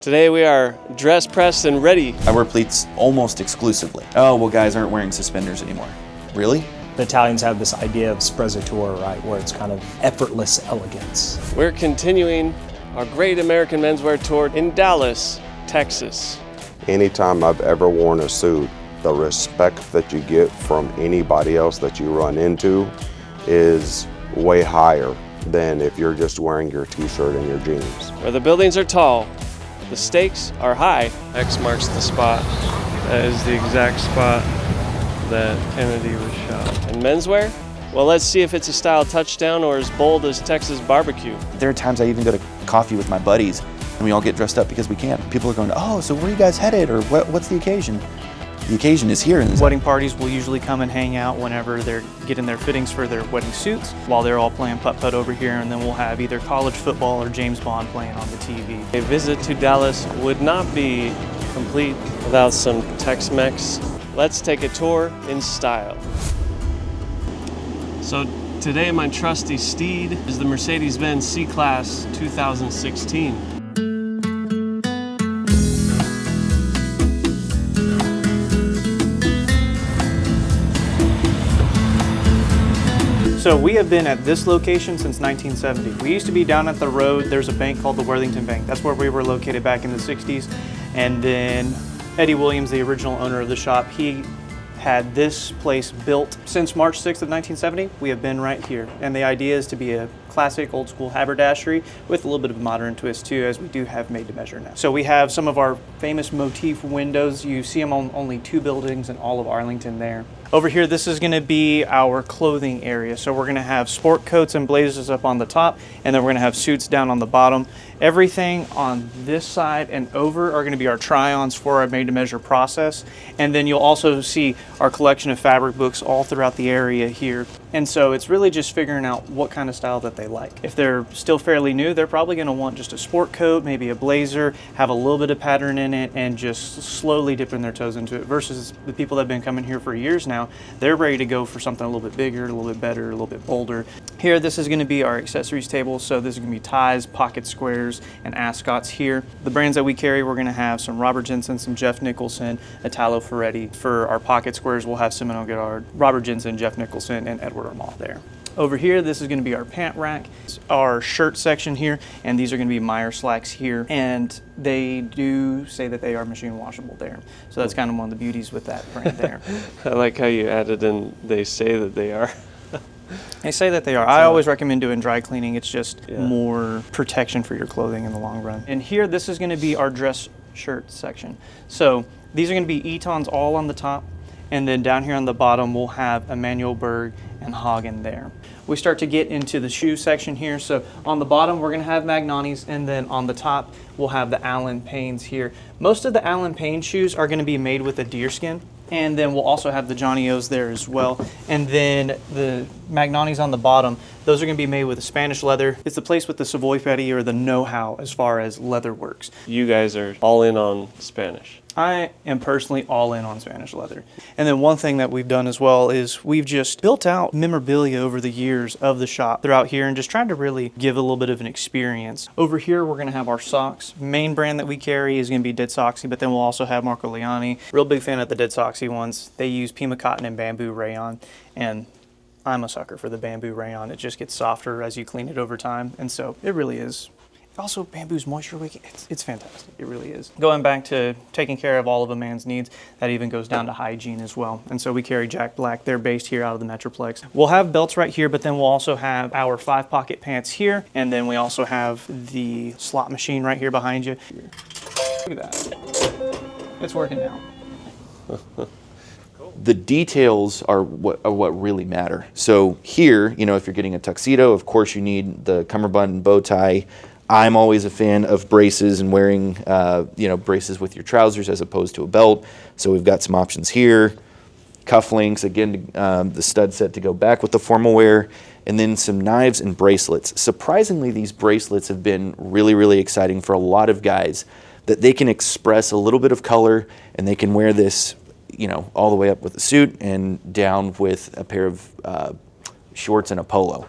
Today we are dress pressed and ready. I wear pleats almost exclusively. Oh, well, guys aren't wearing suspenders anymore. Really? The Italians have this idea of sprezzatura, right, where it's kind of effortless elegance. We're continuing our Great American Menswear Tour in Dallas, Texas. Anytime I've ever worn a suit, the respect that you get from anybody else that you run into is way higher than if you're just wearing your t-shirt and your jeans. Where the buildings are tall, the stakes are high. X marks the spot. That is the exact spot that Kennedy was shot. And menswear? Well, let's see if it's a style touchdown or as bold as Texas barbecue. There are times I even go to coffee with my buddies and we all get dressed up because we can. People are going, oh, so where are you guys headed? Or what's the occasion? The occasion is here. Wedding parties will usually come and hang out whenever they're getting their fittings for their wedding suits while they're all playing putt-putt over here, and then we'll have either college football or James Bond playing on the TV. A visit to Dallas would not be complete without some Tex-Mex. Let's take a tour in style. So today my trusty steed is the Mercedes-Benz C-Class 2016. So we have been at this location since 1970. We used to be down at the road. There's a bank called the Worthington Bank. That's where we were located back in the 60s. And then Eddie Williams, the original owner of the shop, he had this place built since March 6th of 1970. We have been right here. And the idea is to be a classic old school haberdashery with a little bit of a modern twist too, as we do have made to measure now. So we have some of our famous motif windows. You see them on only 2 buildings in all of Arlington there. Over here, this is going to be our clothing area. So we're going to have sport coats and blazers up on the top, and then we're going to have suits down on the bottom. Everything on this side and over are going to be our try-ons for our made-to-measure process. And then you'll also see our collection of fabric books all throughout the area here. And so it's really just figuring out what kind of style that they like. If they're still fairly new, they're probably going to want just a sport coat, maybe a blazer, have a little bit of pattern in it, and just slowly dipping their toes into it. Versus the people that have been coming here for years now, they're ready to go for something a little bit bigger, a little bit better, a little bit bolder. Here, this is going to be our accessories table. So this is going to be ties, pocket squares, and ascots here. The brands that we carry, we're going to have some Robert Jensen, some Jeff Nicholson, Italo Ferretti. For our pocket squares, we'll have Simone Godard, Robert Jensen, Jeff Nicholson, and Edward Armand there. Over here, this is going to be our pant rack, our shirt section here, and these are going to be Meyer slacks here. And they do say that they are machine washable there. So that's kind of one of the beauties with that brand there. I like how you added in, they say that they are. They say that they are. I always recommend doing dry cleaning. It's just more protection for your clothing in the long run. And here, this is going to be our dress shirt section. So these are going to be Etons all on the top. And then down here on the bottom, we'll have Emanuel Berg and Hagen there. We start to get into the shoe section here. So on the bottom, we're gonna have Magnanis, and then on the top, we'll have the Allen Paynes here. Most of the Allen Payne shoes are gonna be made with a deerskin. And then we'll also have the Johnny O's there as well. And then the Magnanis on the bottom, those are gonna be made with a Spanish leather. It's the place with the Savoy Petty or the know-how as far as leather works. You guys are all in on Spanish. I am personally all in on Spanish leather. And then one thing that we've done as well is we've just built out memorabilia over the years of the shop throughout here and just tried to really give a little bit of an experience. Over here, we're gonna have our socks. Main brand that we carry is gonna be Dead Soxy, but then we'll also have Marco Liani. Real big fan of the Dead Soxy ones. They use Pima cotton and bamboo rayon, and I'm a sucker for the bamboo rayon. It just gets softer as you clean it over time, and so it really is. Also, bamboo's moisture wicking. It's fantastic. It really is. Going back to taking care of all of a man's needs, that even goes down to hygiene as well. And so we carry Jack Black. They're based here out of the Metroplex. We'll have belts right here, but then we'll also have our 5-pocket pants here. And then we also have the slot machine right here behind you. Look at that. It's working now. The details are what really matter. So here, you know, if you're getting a tuxedo, of course you need the cummerbund and bow tie. I'm always a fan of braces and wearing, braces with your trousers as opposed to a belt. So we've got some options here. Cufflinks, again, the stud set to go back with the formal wear, and then some knives and bracelets. Surprisingly, these bracelets have been really, really exciting for a lot of guys, that they can express a little bit of color and they can wear this, you know, all the way up with a suit and down with a pair of shorts and a polo.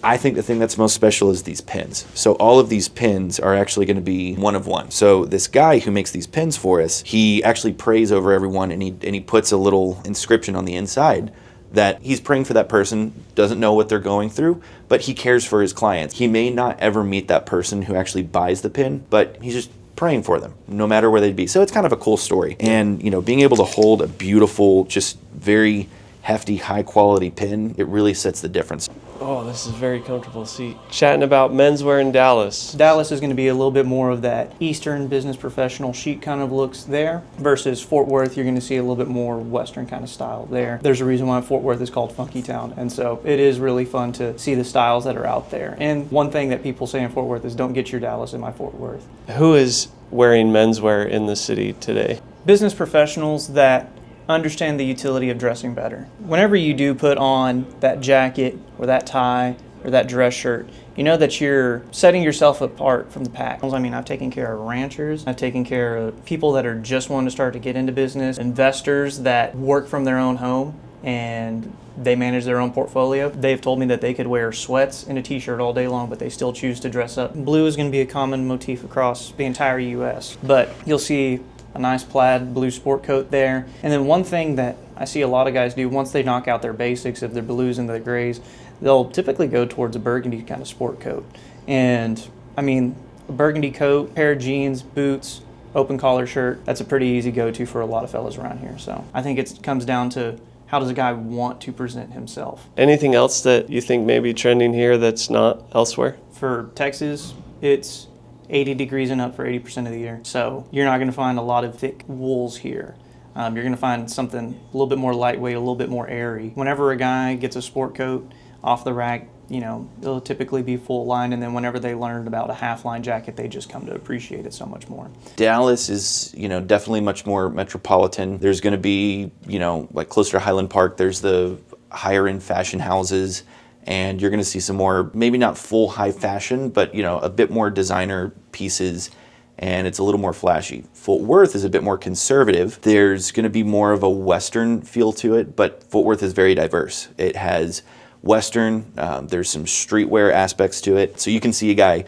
I think the thing that's most special is these pins. So all of these pins are actually going to be one of one. So this guy who makes these pins for us, he actually prays over everyone, and he puts a little inscription on the inside that he's praying for that person, doesn't know what they're going through, but he cares for his clients. He may not ever meet that person who actually buys the pin, but he's just praying for them, no matter where they'd be. So it's kind of a cool story. And, you know, being able to hold a beautiful, just very hefty, high quality pin, it really sets the difference. Oh, this is a very comfortable seat. Chatting about menswear in Dallas. Dallas is going to be a little bit more of that Eastern business professional chic kind of looks there, versus Fort Worth, you're going to see a little bit more Western kind of style there. There's a reason why Fort Worth is called Funky Town, and so it is really fun to see the styles that are out there. And one thing that people say in Fort Worth is, don't get your Dallas in my Fort Worth. Who is wearing menswear in the city today? Business professionals that understand the utility of dressing better. Whenever you do put on that jacket or that tie or that dress shirt, you know that you're setting yourself apart from the pack. I mean, I've taken care of ranchers, I've taken care of people that are just wanting to start to get into business, investors that work from their own home and they manage their own portfolio. They've told me that they could wear sweats and a t-shirt all day long, but they still choose to dress up. Blue is going to be a common motif across the entire US, but you'll see a nice plaid blue sport coat there. And then one thing that I see a lot of guys do, once they knock out their basics of their blues and their grays, they'll typically go towards a burgundy kind of sport coat. And I mean, a burgundy coat, pair of jeans, boots, open collar shirt, that's a pretty easy go-to for a lot of fellas around here. So I think it comes down to, how does a guy want to present himself? Anything else that you think may be trending here that's not elsewhere? For Texas, it's 80 degrees and up for 80% of the year. So you're not going to find a lot of thick wools here. You're going to find something a little bit more lightweight, a little bit more airy. Whenever a guy gets a sport coat off the rack, you know, it'll typically be full line, and then whenever they learned about a half line jacket, they just come to appreciate it so much more. Dallas is, you know, definitely much more metropolitan. There's going to be, you know, like closer to Highland Park, there's the higher end fashion houses, and you're going to see some more, maybe not full high fashion, but, you know, a bit more designer pieces, and it's a little more flashy. Fort Worth is a bit more conservative. There's going to be more of a Western feel to it, but Fort Worth is very diverse. It has Western, there's some streetwear aspects to it. So you can see a guy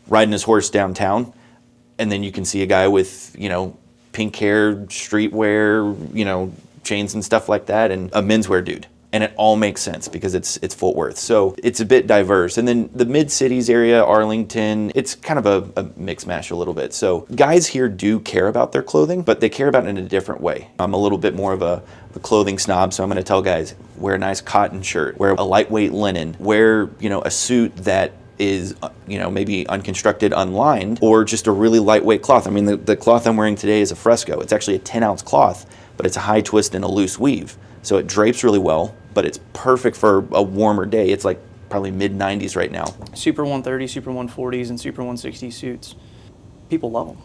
riding his horse downtown, and then you can see a guy with, you know, pink hair, streetwear, you know, chains and stuff like that, and a menswear dude. And it all makes sense because it's Fort Worth. So it's a bit diverse. And then the mid-cities area, Arlington, it's kind of a mix mash a little bit. So guys here do care about their clothing, but they care about it in a different way. I'm a little bit more of a clothing snob, so I'm gonna tell guys, wear a nice cotton shirt, wear a lightweight linen, wear, you know, a suit that is, you know, maybe unconstructed, unlined, or just a really lightweight cloth. I mean, the cloth I'm wearing today is a Fresco. It's actually a 10-ounce cloth, but it's a high twist and a loose weave. So it drapes really well, but it's perfect for a warmer day. It's like probably mid-90s right now. Super 130, Super 140s, and Super 160 suits. People love them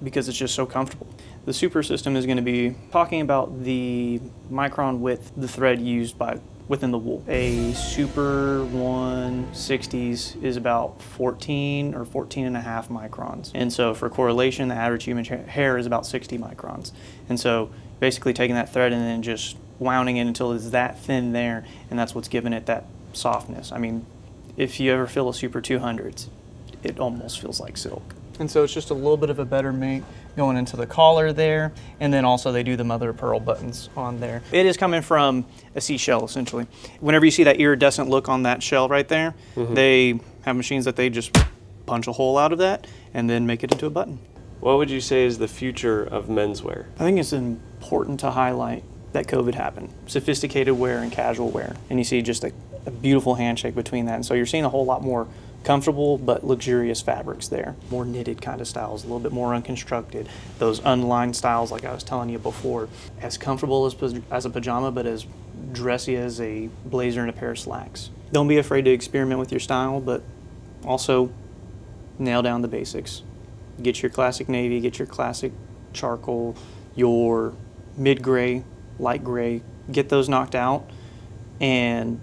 because it's just so comfortable. The Super system is going to be talking about the micron width, the thread used within the wool. A Super 160s is about 14 or 14 and a half microns. And so for correlation, the average human hair is about 60 microns. And so basically taking that thread and then just wounding it until it's that thin there, and that's what's giving it that softness. I mean, if you ever feel a Super 200s, it almost feels like silk. And so it's just a little bit of a better make going into the collar there, and then also they do the mother of pearl buttons on there. It is coming from a seashell, essentially. Whenever you see that iridescent look on that shell right there, they have machines that they just punch a hole out of that and then make it into a button. What would you say is the future of menswear? I think it's important to highlight that COVID happened. Sophisticated wear and casual wear. And you see just a beautiful handshake between that. And so you're seeing a whole lot more comfortable but luxurious fabrics there. More knitted kind of styles, a little bit more unconstructed. Those unlined styles like I was telling you before. As comfortable as a pajama, but as dressy as a blazer and a pair of slacks. Don't be afraid to experiment with your style, but also nail down the basics. Get your classic navy, get your classic charcoal, your mid-gray, light gray, get those knocked out and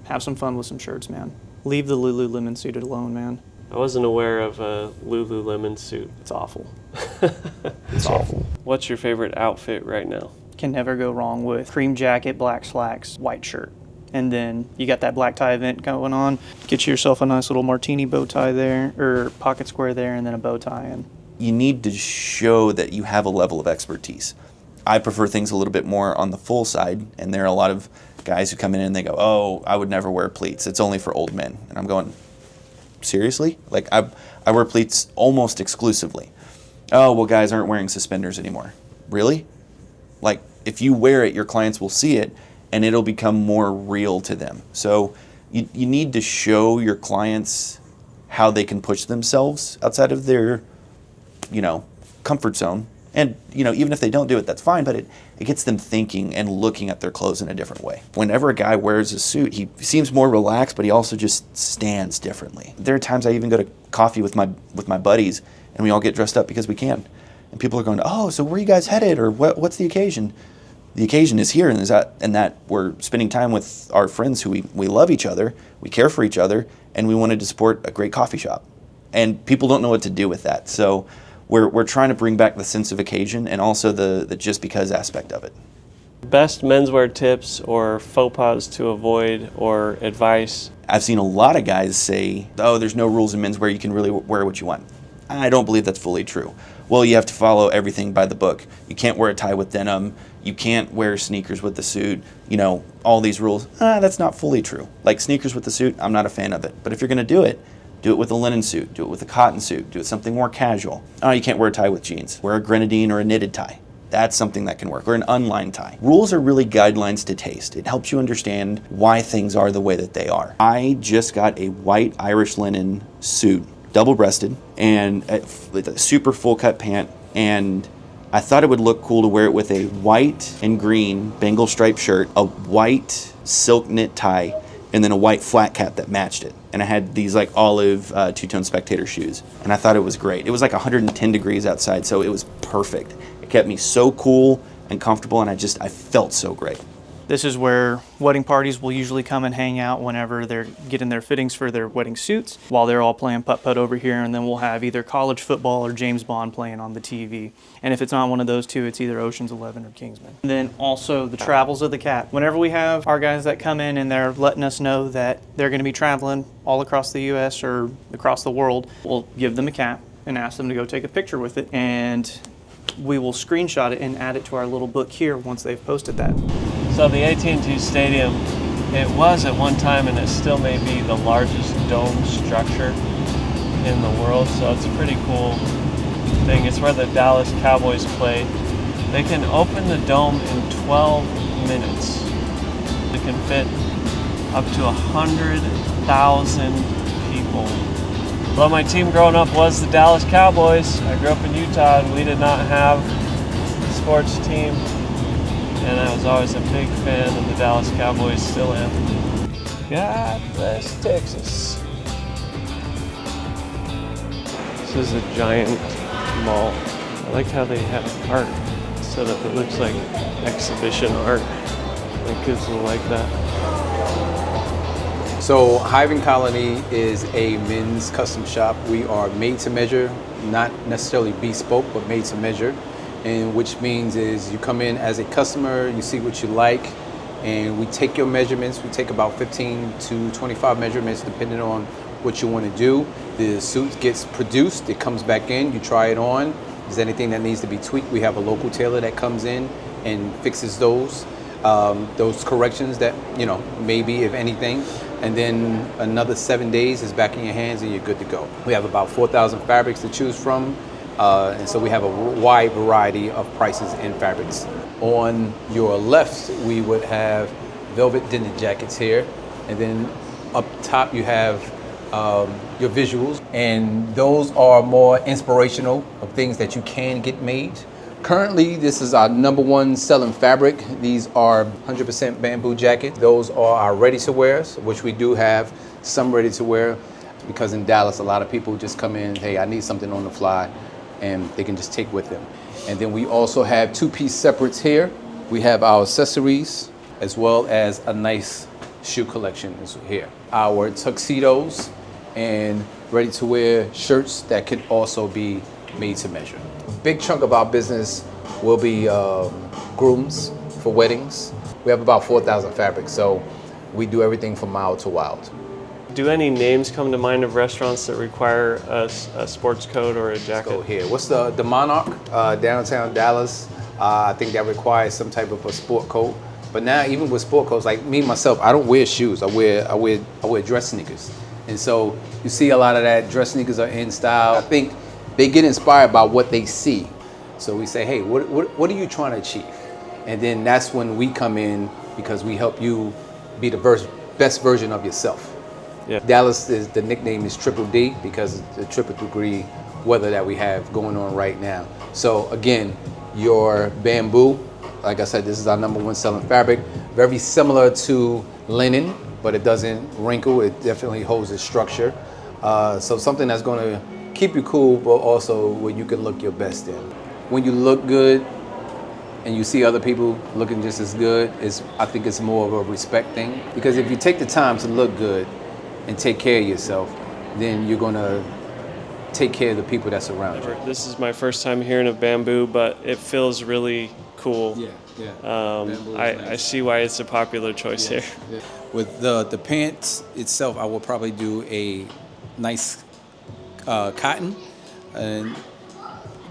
have some fun with some shirts, man. Leave the Lululemon suit alone, man. I wasn't aware of a Lululemon suit. It's awful. It's awful. What's your favorite outfit right now? Can never go wrong with cream jacket, black slacks, white shirt. And then you got that black tie event going on. Get yourself a nice little martini bow tie there, or pocket square there, and then a bow tie. And you need to show that you have a level of expertise. I prefer things a little bit more on the full side, and there are a lot of guys who come in and they go, oh, I would never wear pleats. It's only for old men. And I'm going, seriously? Like, I wear pleats almost exclusively. Oh, well, guys aren't wearing suspenders anymore. Really? Like, if you wear it, your clients will see it, and it'll become more real to them. So you need to show your clients how they can push themselves outside of their, comfort zone. And, even if they don't do it, that's fine, but it gets them thinking and looking at their clothes in a different way. Whenever a guy wears a suit, he seems more relaxed, but he also just stands differently. There are times I even go to coffee with my buddies, and we all get dressed up because we can. And people are going, oh, so where are you guys headed? Or what's the occasion? The occasion is here, and that we're spending time with our friends who we love each other, we care for each other, and we wanted to support a great coffee shop. And people don't know what to do with that. So we're trying to bring back the sense of occasion and also the just because aspect of it. Best menswear tips or faux pas to avoid or advice? I've seen a lot of guys say, oh, there's no rules in menswear, you can really wear what you want. I don't believe that's fully true. Well, you have to follow everything by the book. You can't wear a tie with denim. You can't wear sneakers with the suit. All these rules. That's not fully true. Like sneakers with the suit, I'm not a fan of it. But if you're going to do it with a linen suit. Do it with a cotton suit. Do it something more casual. Oh, you can't wear a tie with jeans. Wear a grenadine or a knitted tie. That's something that can work. Or an unlined tie. Rules are really guidelines to taste. It helps you understand why things are the way that they are. I just got a white Irish linen suit, double-breasted, and with a super full-cut pant, and I thought it would look cool to wear it with a white and green Bengal striped shirt, a white silk knit tie, and then a white flat cap that matched it. And I had these like olive two-tone Spectator shoes, and I thought it was great. It was like 110 degrees outside, so it was perfect. It kept me so cool and comfortable, and I felt so great. this is where wedding parties will usually come and hang out whenever they're getting their fittings for their wedding suits, while they're all playing putt-putt over here, and then we'll have either college football or James Bond playing on the TV. And if it's not one of those two, it's either Ocean's 11 or Kingsman. And then also the travels of the cap. Whenever we have our guys that come in and they're letting us know that they're going to be traveling all across the U.S. or across the world, we'll give them a cap and ask them to go take a picture with it, and we will screenshot it and add it to our little book here once they've posted that. So the AT&T Stadium, it was at one time, and it still may be, the largest dome structure in the world, so it's a pretty cool thing. It's where the Dallas Cowboys play. They can open the dome in 12 minutes. It can fit up to 100,000 people. Well, my team growing up was the Dallas Cowboys. I grew up in Utah, and we did not have a sports team. And I was always a big fan of the Dallas Cowboys, still am. God bless Texas. This is a giant mall. I like how they have art set up. It looks like exhibition art. My kids will like that. So Hive and Colony is a men's custom shop. We are made to measure, not necessarily bespoke, but made to measure. And which means is you come in as a customer, you see what you like, and we take your measurements. We take about 15 to 25 measurements depending on what you want to do. The suit gets produced, it comes back in, you try it on. If there's anything that needs to be tweaked, we have a local tailor that comes in and fixes those corrections that, maybe if anything. And then another 7 days is back in your hands and you're good to go. We have about 4,000 fabrics to choose from. And so we have a wide variety of prices and fabrics. On your left, we would have velvet denim jackets here. And then up top, you have your visuals. And those are more inspirational of things that you can get made. Currently, this is our #1 selling fabric. These are 100% bamboo jackets. Those are our ready-to-wears, which we do have some ready-to-wear, because in Dallas, a lot of people just come in, hey, I need something on the fly, and they can just take with them. And then we also have 2-piece separates here. We have our accessories, as well as a nice shoe collection is here. Our tuxedos and ready-to-wear shirts that could also be made to measure. A big chunk of our business will be grooms for weddings. We have about 4,000 fabrics, so We do everything from mild to wild. Do any names come to mind of restaurants that require a sports coat or a jacket? Go here. What's the Monarch, downtown Dallas? I think that requires some type of a sport coat. But now, even with sport coats, like me myself, I don't wear shoes. I wear dress sneakers. And so you see a lot of that. Dress sneakers are in style. I think they get inspired by what they see. So we say, hey, what are you trying to achieve? And then that's when we come in, because we help you be the best version of yourself. Yeah. Dallas, the nickname is Triple D because of the triple degree weather that we have going on right now. So again, your bamboo, like I said, this is our #1 selling fabric. Very similar to linen, but it doesn't wrinkle. It definitely holds its structure. So something that's going to keep you cool, but also where you can look your best in. When you look good and you see other people looking just as good, I think it's more of a respect thing. Because if you take the time to look good and take care of yourself, then you're going to take care of the people that's around you. This is my first time hearing of bamboo, but it feels really cool. I see why it's a popular choice here. Yeah. With the pants itself, I will probably do a nice cotton, and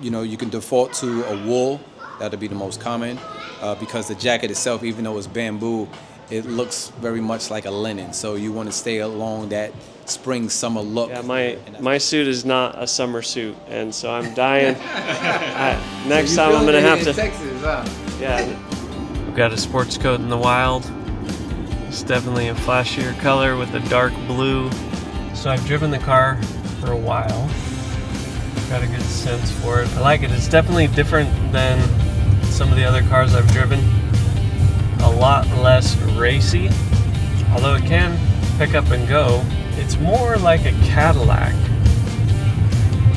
you can default to a wool. That'll be the most common, because the jacket itself, even though it's bamboo, it looks very much like a linen. So you want to stay along that spring summer look. Yeah, my suit is not a summer suit, and so I'm dying. Next time I'm gonna have to. Texas, huh? Yeah. We've got a sports coat in the wild. It's definitely a flashier color with a dark blue. So I've driven the car for a while. Got a good sense for it. I like it. It's definitely different than some of the other cars I've driven. A lot less racy, although it can pick up and go. It's more like a Cadillac.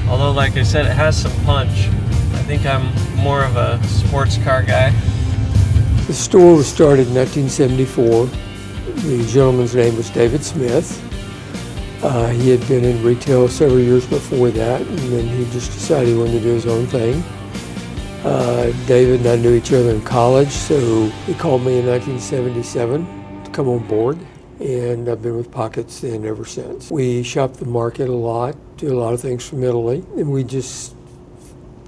Although, like I said, it has some punch. I think I'm more of a sports car guy. The store was started in 1974. The gentleman's name was David Smith. He had been in retail several years before that, and then he just decided he wanted to do his own thing. David and I knew each other in college, so he called me in 1977 to come on board, and I've been with Pockets then ever since. We shop the market a lot, do a lot of things from Italy, and we just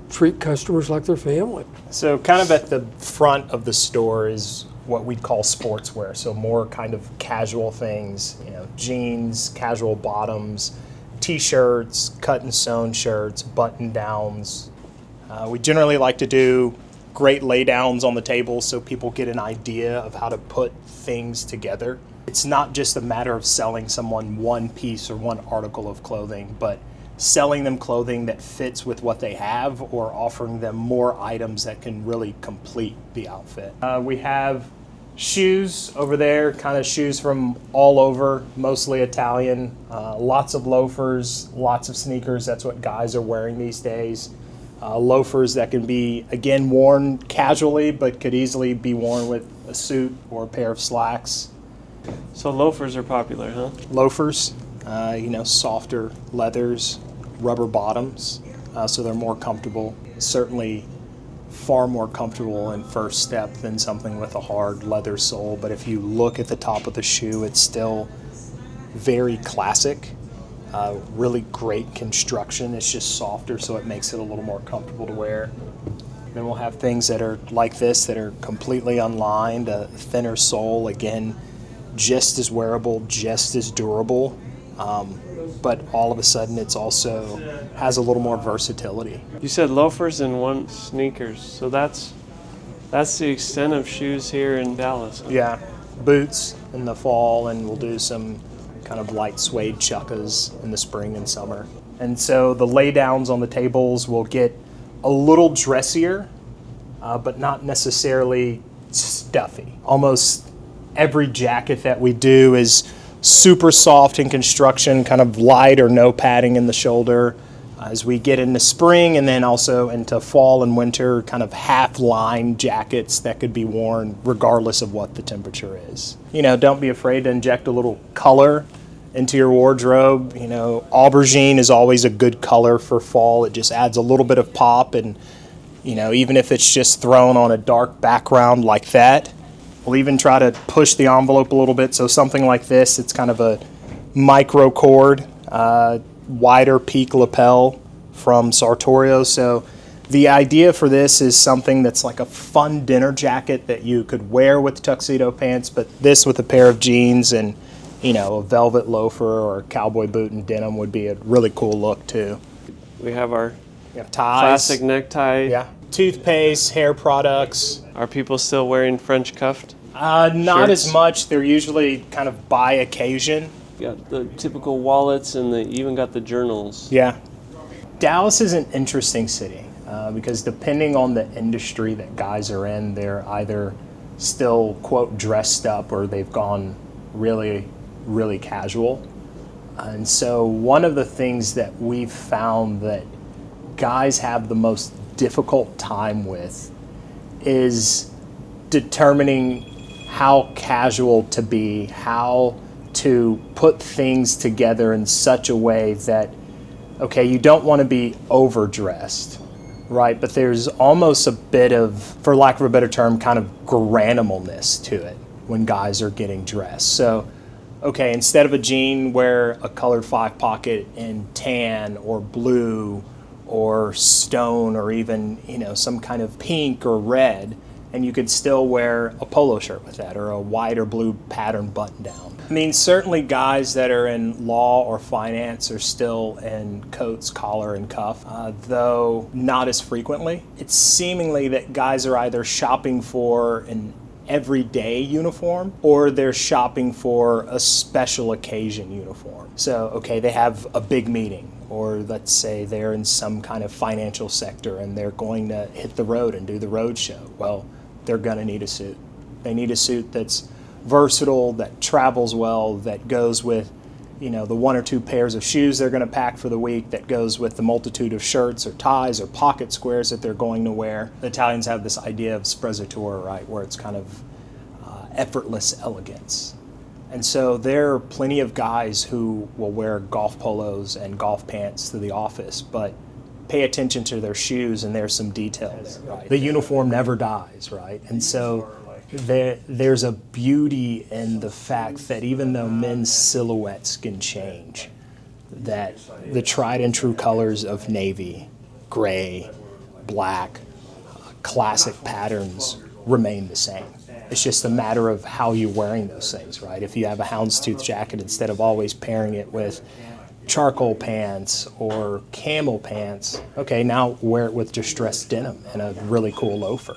treat customers like their family. So kind of at the front of the store is what we'd call sportswear, so more kind of casual things, jeans, casual bottoms, t-shirts, cut and sewn shirts, button downs. We generally like to do great laydowns on the table so people get an idea of how to put things together. It's not just a matter of selling someone one piece or one article of clothing, but selling them clothing that fits with what they have or offering them more items that can really complete the outfit. We have shoes over there, kind of shoes from all over, mostly Italian. Lots of loafers, lots of sneakers. That's what guys are wearing these days. Loafers that can be, again, worn casually, but could easily be worn with a suit or a pair of slacks. So loafers are popular, huh? Loafers, softer leathers, rubber bottoms, so they're more comfortable. Certainly far more comfortable in first step than something with a hard leather sole, but if you look at the top of the shoe, it's still very classic. Really great construction. It's just softer, so it makes it a little more comfortable to wear. Then we'll have things that are like this that are completely unlined, a thinner sole, again, just as wearable, just as durable, but all of a sudden it's also has a little more versatility. You said loafers and one sneakers, so that's the extent of shoes here in Dallas. Huh? Yeah, boots in the fall, and we'll do some kind of light suede chukkas in the spring and summer. And so the laydowns on the tables will get a little dressier, but not necessarily stuffy. Almost every jacket that we do is super soft in construction, kind of light or no padding in the shoulder. As we get into spring and then also into fall and winter, kind of half-lined jackets that could be worn regardless of what the temperature is. Don't be afraid to inject a little color into your wardrobe. Aubergine is always a good color for fall. It just adds a little bit of pop, and even if it's just thrown on a dark background like that, We'll even try to push the envelope a little bit. So something like this, it's kind of a micro cord, wider peak lapel from Sartorio. So the idea for this is something that's like a fun dinner jacket that you could wear with tuxedo pants, but this with a pair of jeans and, you know, a velvet loafer or cowboy boot and denim would be a really cool look too. We have our You have ties. classic necktie. Yeah. Toothpaste, hair products. Are people still wearing French cuffed? Not Shirts? as much. They're usually kind of by occasion. Got the typical wallets and they even got the journals. Yeah. Dallas is an interesting city because depending on the industry that guys are in, they're either still, quote, dressed up or they've gone really, really casual. And so one of the things that we've found that guys have the most difficult time with is determining how casual to be, how to put things together in such a way that, okay, you don't want to be overdressed, right? But there's almost a bit of, for lack of a better term, kind of granimalness to it when guys are getting dressed. So, okay, instead of a jean, wear a colored 5-pocket in tan or blue or stone or even, you know, some kind of pink or red, and you could still wear a polo shirt with that or a white or blue pattern button down. I mean, certainly guys that are in law or finance are still in coats, collar, and cuff, though not as frequently. It's seemingly that guys are either shopping for an everyday uniform or they're shopping for a special occasion uniform. So, okay, they have a big meeting, or let's say they're in some kind of financial sector and they're going to hit the road and do the road show. Well, they're going to need a suit. They need a suit that's versatile, that travels well, that goes with, you know, the 1 or 2 pairs of shoes they're going to pack for the week, that goes with the multitude of shirts or ties or pocket squares that they're going to wear. The Italians have this idea of sprezzatura, right, where it's kind of effortless elegance. And so there are plenty of guys who will wear golf polos and golf pants to the office, but pay attention to their shoes and there's some details. Right? The uniform never dies, right? And so there's a beauty in the fact that even though men's silhouettes can change, that the tried and true colors of navy, gray, black, classic patterns remain the same. It's just a matter of how you're wearing those things, right? If you have a houndstooth jacket, instead of always pairing it with charcoal pants or camel pants, okay, now wear it with distressed denim and a really cool loafer.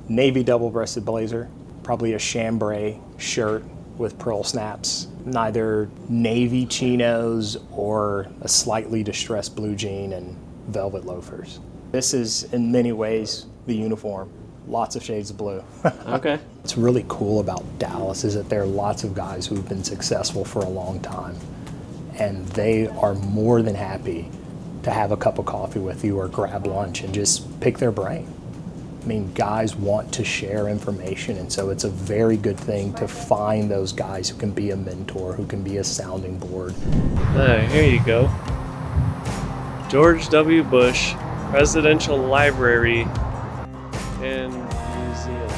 Navy double-breasted blazer, probably a chambray shirt with pearl snaps, neither navy chinos or a slightly distressed blue jean and velvet loafers. This is, in many ways, the uniform. Lots of shades of blue. Okay. What's really cool about Dallas is that there are lots of guys who've been successful for a long time, and they are more than happy to have a cup of coffee with you or grab lunch and just pick their brain. I mean, guys want to share information, and so it's a very good thing to find those guys who can be a mentor, who can be a sounding board. Here you go. George W. Bush Presidential Library and Museum.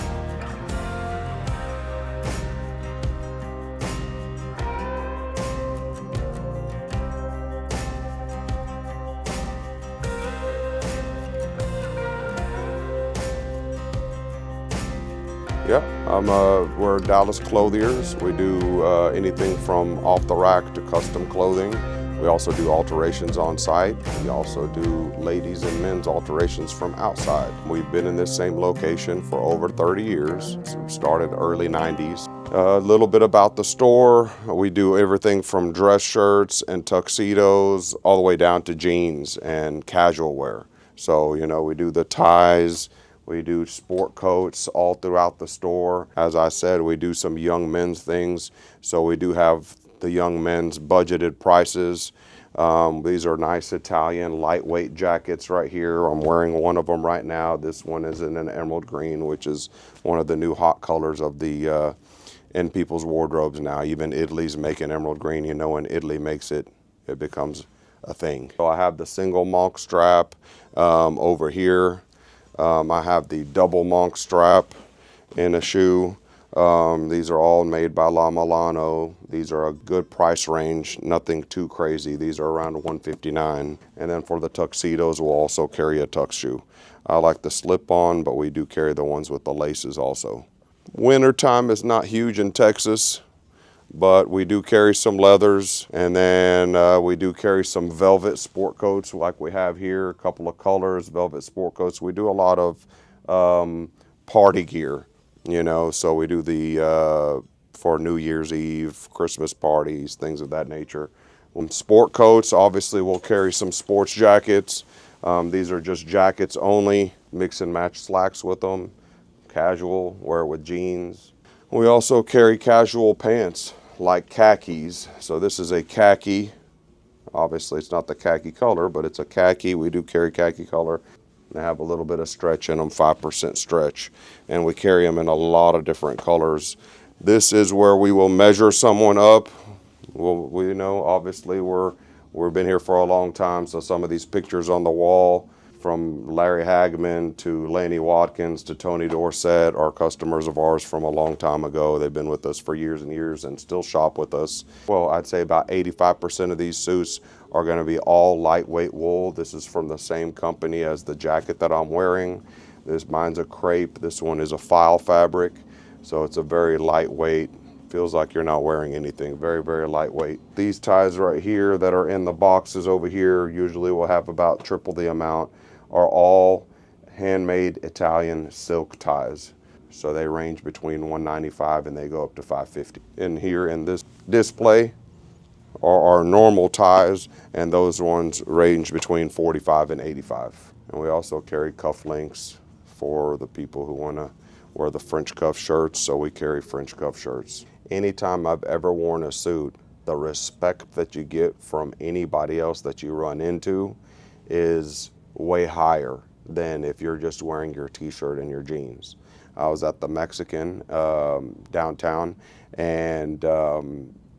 Yeah, we're Dallas Clothiers. We do anything from off the rack to custom clothing. We also do alterations on site. We also do ladies and men's alterations from outside. We've been in this same location for over 30 years. We started early 90s. A little bit about the store. We do everything from dress shirts and tuxedos all the way down to jeans and casual wear. So, you know, we do the ties, we do sport coats all throughout the store. As I said, we do some young men's things. So we do have the young men's budgeted prices. These are nice Italian lightweight jackets right here. I'm wearing one of them right now. This one is in an emerald green, which is one of the new hot colors of the in people's wardrobes now. Even Italy's making emerald green. You know, when Italy makes it, it becomes a thing. So I have the single monk strap over here. I have the double monk strap in a shoe. These are all made by La Milano. These are a good price range, nothing too crazy. These are around $159. And then for the tuxedos, we'll also carry a tux shoe. I like the slip-on, but we do carry the ones with the laces also. Wintertime is not huge in Texas, but we do carry some leathers, and then we do carry some velvet sport coats like we have here, a couple of colors, velvet sport coats. We do a lot of party gear. You know, so we do the, for New Year's Eve, Christmas parties, things of that nature. Sport coats, obviously we'll carry some sports jackets. These are just jackets only, mix and match slacks with them. Casual, wear it with jeans. We also carry casual pants, like khakis. So this is a khaki. Obviously it's not the khaki color, but it's a khaki. We do carry khaki color. They have a little bit of stretch in them, 5% stretch, and we carry them in a lot of different colors. This is where we will measure someone up. We know, obviously, we've been here for a long time, so some of these pictures on the wall, from Larry Hagman to Laney Watkins to Tony Dorsett, are customers of ours from a long time ago. They've been with us for years and years and still shop with us. Well, I'd say about 85% of these suits are going to be all lightweight wool. This is from the same company as the jacket that I'm wearing. Mine's a crepe. This one is a file fabric. So it's a very lightweight, feels like you're not wearing anything. Very, very lightweight. These ties right here that are in the boxes over here, usually will have about triple the amount, are all handmade Italian silk ties. So they range between $195 and they go up to $550. In here in this display are our normal ties, and those ones range between $45 and $85. And we also carry cufflinks for the people who want to wear the French cuff shirts, so we carry French cuff shirts. Anytime I've ever worn a suit, the respect that you get from anybody else that you run into is way higher than if you're just wearing your t-shirt and your jeans. I was at the Mexican downtown, and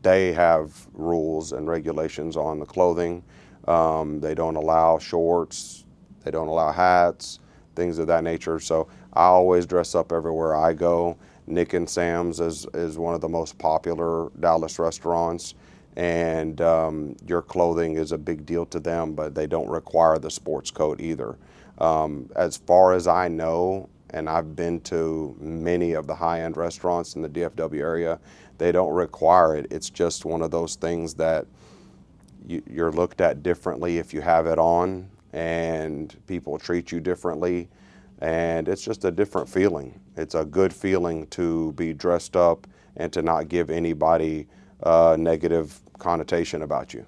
they have rules and regulations on the clothing. They don't allow shorts, they don't allow hats, things of that nature. So I always dress up everywhere I go. Nick and Sam's is one of the most popular Dallas restaurants, and your clothing is a big deal to them, but they don't require the sports coat either. As far as I know, and I've been to many of the high-end restaurants in the DFW area, they don't require it. It's just one of those things that you're looked at differently if you have it on, and people treat you differently, and it's just a different feeling. It's a good feeling to be dressed up and to not give anybody a negative connotation about you.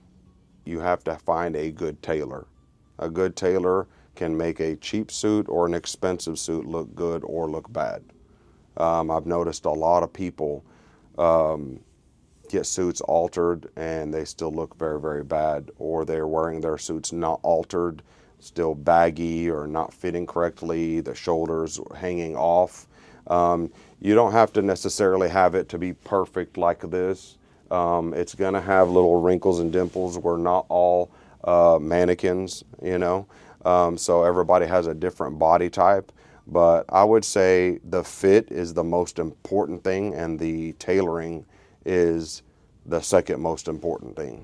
You have to find a good tailor. A good tailor can make a cheap suit or an expensive suit look good or look bad. I've noticed a lot of people get suits altered and they still look very, very bad, or they're wearing their suits not altered, still baggy or not fitting correctly, the shoulders hanging off. You don't have to necessarily have it to be perfect like this. It's gonna have little wrinkles and dimples. We're not all mannequins, you know, so everybody has a different body type. But I would say the fit is the most important thing, and the tailoring is the second most important thing.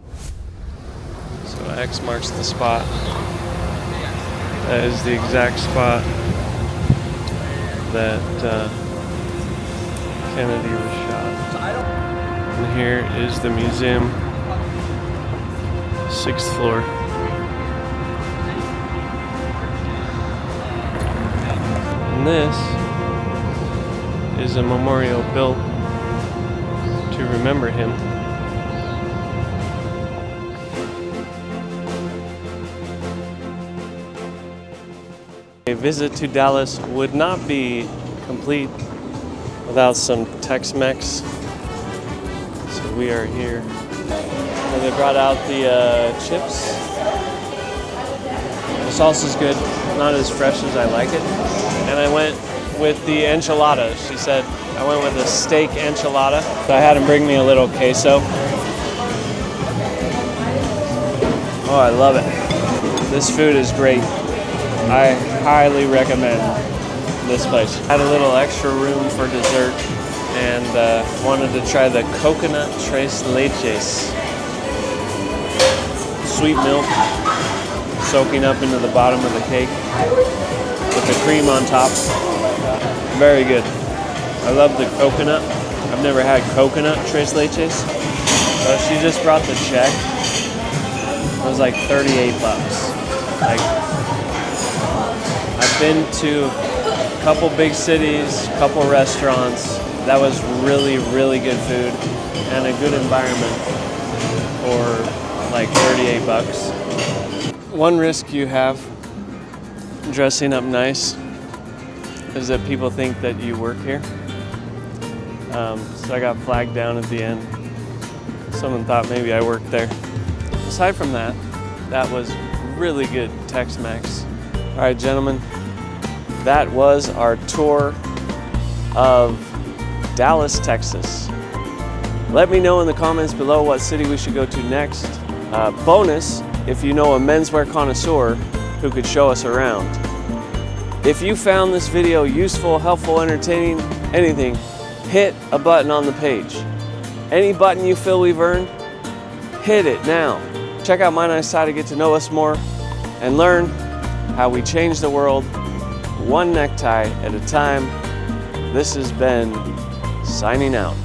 So X marks the spot. That is the exact spot that Kennedy was shot. And here is the museum, 6th floor. And this is a memorial built to remember him. A visit to Dallas would not be complete without some Tex-Mex. So we are here. And they brought out the chips. The sauce is good, not as fresh as I like it. And I went with the enchilada. She said I went with a steak enchilada. So I had him bring me a little queso. Oh, I love it. This food is great. I highly recommend this place. Had a little extra room for dessert and wanted to try the coconut tres leches. Sweet milk soaking up into the bottom of the cake with the cream on top. Very good. I love the coconut. I've never had coconut tres leches. So she just brought the check. It was like 38 bucks. Like, I've been to a couple big cities, couple restaurants. That was really, really good food and a good environment for like 38 bucks. One risk you have dressing up nice is that people think that you work here. So I got flagged down at the end. Someone thought maybe I worked there. Aside from that, that was really good Tex-Mex. All right, gentlemen, that was our tour of Dallas, Texas. Let me know in the comments below what city we should go to next. Bonus, if you know a menswear connoisseur who could show us around. If you found this video useful, helpful, entertaining, anything, hit a button on the page. Any button you feel we've earned, hit it now. Check out MyNiceTie to get to know us more and learn how we change the world one necktie at a time. This has been signing out.